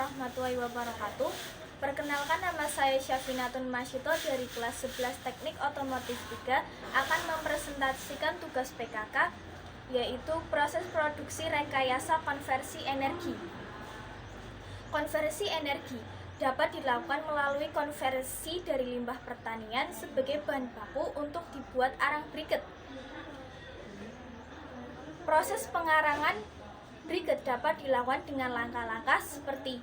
warahmatullahi wabarakatuh. Perkenalkan, nama saya Syafinatun Masyito dari kelas 11 Teknik Otomotif 3 akan mempresentasikan tugas PKK, yaitu proses produksi rekayasa konversi energi. Konversi energi dapat dilakukan melalui konversi dari limbah pertanian sebagai bahan baku untuk dibuat arang briket. Proses pengarangan briket dapat dilakukan dengan langkah-langkah seperti: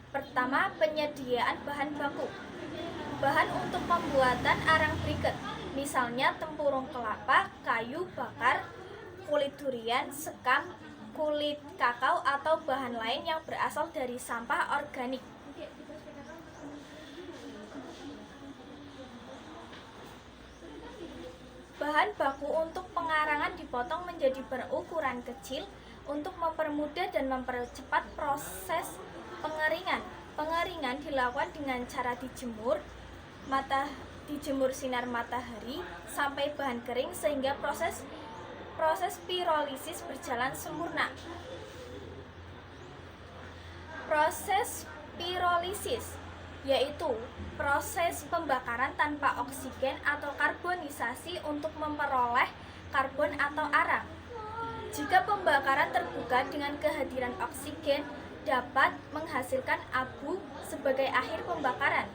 pertama, penyediaan bahan baku. Bahan untuk pembuatan arang briket, misalnya tempurung kelapa, kayu bakar, kulit durian, sekam, kulit kakao, atau bahan lain yang berasal dari sampah organik. Bahan baku untuk pengarangan dipotong menjadi berukuran kecil untuk mempermudah dan mempercepat proses pengeringan. Pengeringan dilakukan dengan cara dijemur sinar matahari sampai bahan kering sehingga proses pirolisis berjalan sempurna. Proses pirolisis yaitu proses pembakaran tanpa oksigen atau karbonisasi untuk memperoleh karbon atau arang. Jika pembakaran terbuka dengan kehadiran oksigen, dapat menghasilkan abu sebagai akhir pembakaran.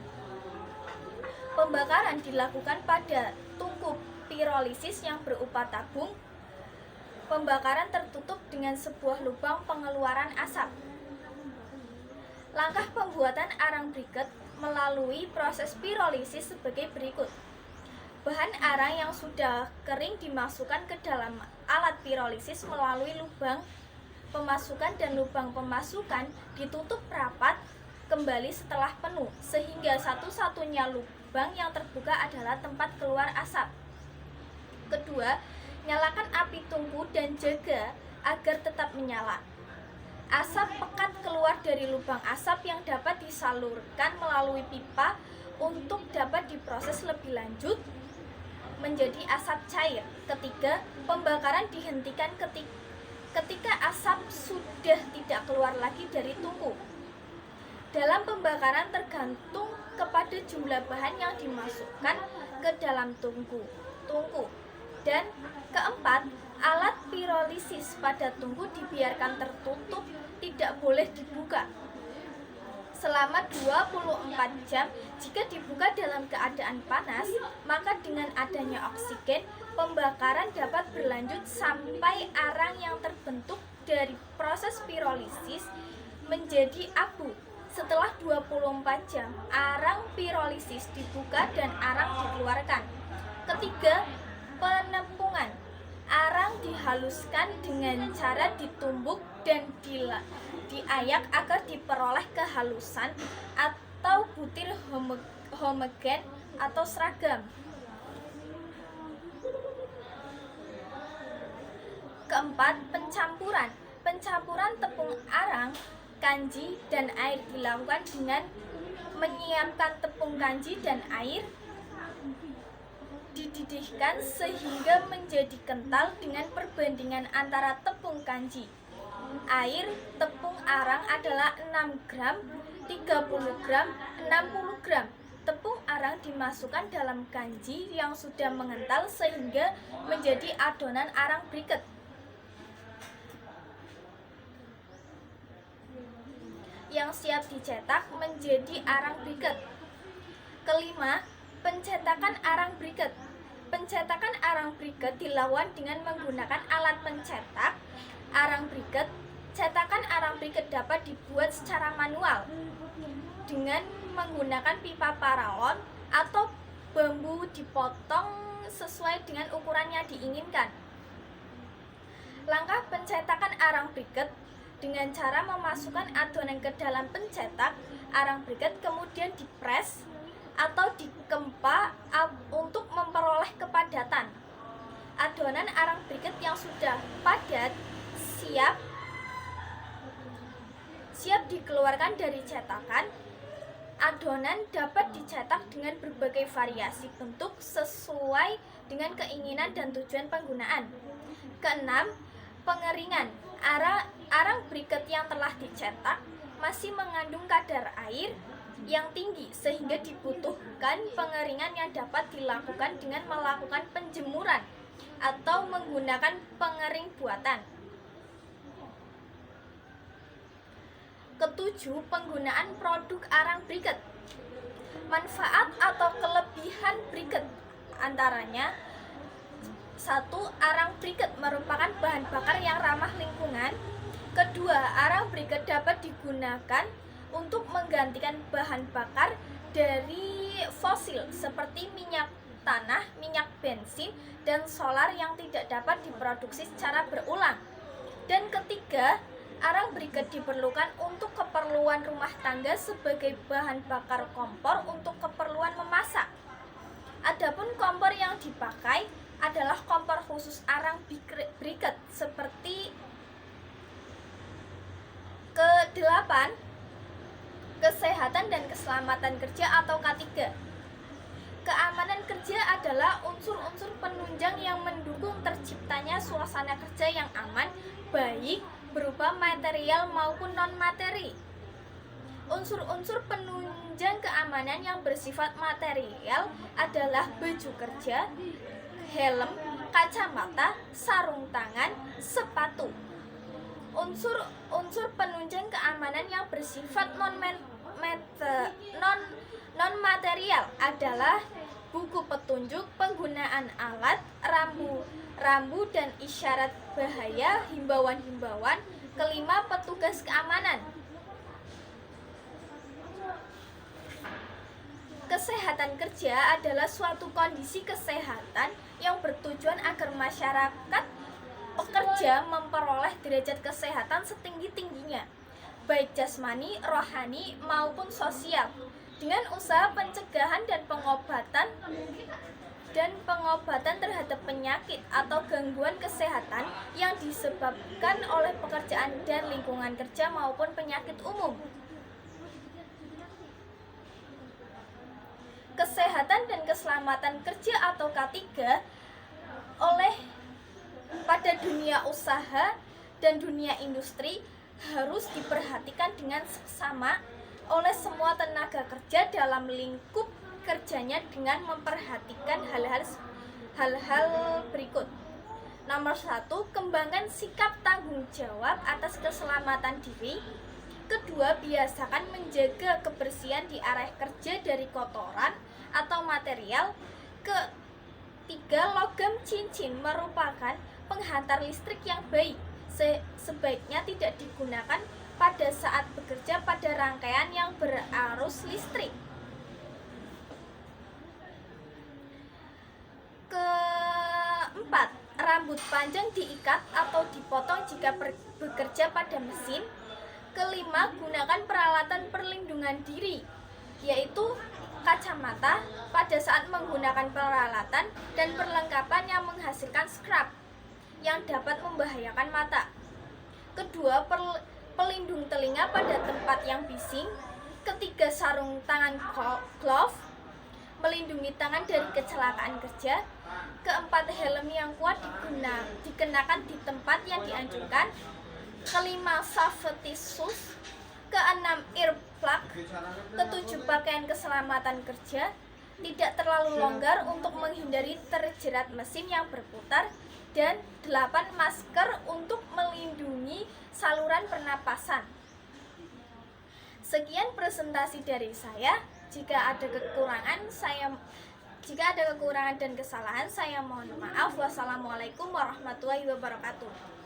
Pembakaran dilakukan pada tungku pirolisis yang berupa tabung. Pembakaran tertutup dengan sebuah lubang pengeluaran asap. Langkah pembuatan arang briket melalui proses pirolisis sebagai berikut. Bahan arang yang sudah kering dimasukkan ke dalam alat pirolisis melalui lubang pemasukan, dan lubang pemasukan ditutup rapat kembali setelah penuh, sehingga satu-satunya lubang yang terbuka adalah tempat keluar asap. Kedua, nyalakan api tungku dan jaga agar tetap menyala. Asap pekat keluar dari lubang asap yang dapat disalurkan melalui pipa untuk dapat diproses lebih lanjut menjadi asap cair. Ketiga, pembakaran dihentikan ketika asap sudah tidak keluar lagi dari tungku. Dalam pembakaran tergantung kepada jumlah bahan yang dimasukkan ke dalam tungku. Dan keempat, alat pirolisis pada tungku dibiarkan tertutup, tidak boleh dibuka selama 24 jam. Jika dibuka dalam keadaan panas, maka dengan adanya oksigen, pembakaran dapat berlanjut sampai arang yang terbentuk dari proses pirolisis menjadi abu. Setelah 24 jam, arang pirolisis dibuka dan arang dikeluarkan. Ketiga, penepungan. Arang dihaluskan dengan cara ditumbuk dan diayak agar diperoleh kehalusan atau butir homogen atau seragam. Keempat, pencampuran. Pencampuran tepung arang, kanji, dan air dilakukan dengan menyiapkan tepung kanji dan air dididihkan sehingga menjadi kental dengan perbandingan antara tepung kanji, air, tepung arang adalah 6 gram, 30 gram, 60 gram. Tepung arang dimasukkan dalam kanji yang sudah mengental sehingga menjadi adonan arang briket. Yang siap dicetak menjadi arang briket. Kelima, pencetakan arang briket. Pencetakan arang briket dilakukan dengan menggunakan alat pencetak arang briket. Cetakan arang briket dapat dibuat secara manual dengan menggunakan pipa paralon atau bambu dipotong sesuai dengan ukuran yang diinginkan. Langkah pencetakan arang briket dengan cara memasukkan adonan ke dalam pencetak arang briket, kemudian dipres atau dikempa untuk memperoleh kepadatan. Adonan arang briket yang sudah padat siap dikeluarkan dari cetakan. Adonan dapat dicetak dengan berbagai variasi bentuk sesuai dengan keinginan dan tujuan penggunaan. Keenam, pengeringan. Arang briket yang telah dicetak masih mengandung kadar air yang tinggi sehingga dibutuhkan pengeringan yang dapat dilakukan dengan melakukan penjemuran atau menggunakan pengering buatan. Ketujuh, penggunaan produk arang briket. Manfaat atau kelebihan briket antaranya: 1. Arang briket merupakan bahan bakar yang ramah lingkungan. Kedua, arang briket dapat digunakan untuk menggantikan bahan bakar dari fosil seperti minyak tanah, minyak bensin, dan solar yang tidak dapat diproduksi secara berulang. Dan ketiga, arang briket diperlukan untuk keperluan rumah tangga sebagai bahan bakar kompor untuk keperluan memasak. Adapun kompor yang dipakai adalah kompor khusus arang briket seperti ke-8, kesehatan dan keselamatan kerja atau K3. Keamanan kerja adalah unsur-unsur penunjang yang mendukung terciptanya suasana kerja yang aman, baik berupa material maupun non-materi. Unsur-unsur penunjang keamanan yang bersifat material adalah baju kerja, helm, kacamata, sarung tangan, sepatu. Unsur penunjang keamanan yang bersifat non-material adalah buku petunjuk penggunaan alat, rambu dan isyarat bahaya, himbauan-himbauan. Kelima, petugas keamanan. Kesehatan kerja adalah suatu kondisi kesehatan yang bertujuan agar masyarakat pekerja memperoleh derajat kesehatan setinggi-tingginya, baik jasmani, rohani, maupun sosial, dengan usaha pencegahan dan pengobatan terhadap penyakit atau gangguan kesehatan yang disebabkan oleh pekerjaan dan lingkungan kerja maupun penyakit umum. Kesehatan dan keselamatan kerja atau K3 pada dunia usaha dan dunia industri harus diperhatikan dengan seksama oleh semua tenaga kerja dalam lingkup kerjanya dengan memperhatikan hal-hal berikut. Nomor 1, kembangkan sikap tanggung jawab atas keselamatan diri. Kedua, biasakan menjaga kebersihan di area kerja dari kotoran atau material. Ketiga, logam cincin merupakan penghantar listrik yang baik. Sebaiknya tidak digunakan pada saat bekerja pada rangkaian yang berarus listrik. Keempat, rambut panjang diikat atau dipotong jika bekerja pada mesin. Kelima, gunakan peralatan perlindungan diri, yaitu kacamata pada saat menggunakan peralatan dan perlengkapan yang menghasilkan scrap yang dapat membahayakan mata. Kedua, pelindung telinga pada tempat yang bising. Ketiga, sarung tangan glove melindungi tangan dari kecelakaan kerja. Keempat, helm yang kuat dikenakan di tempat yang dianjurkan. Kelima, safety shoes. Keenam, earplug. Ketujuh, pakaian keselamatan kerja tidak terlalu longgar untuk menghindari terjerat mesin yang berputar. Dan 8, masker untuk melindungi saluran pernapasan. Sekian presentasi dari saya. Jika ada kekurangan dan kesalahan, saya mohon maaf. Wassalamualaikum warahmatullahi wabarakatuh.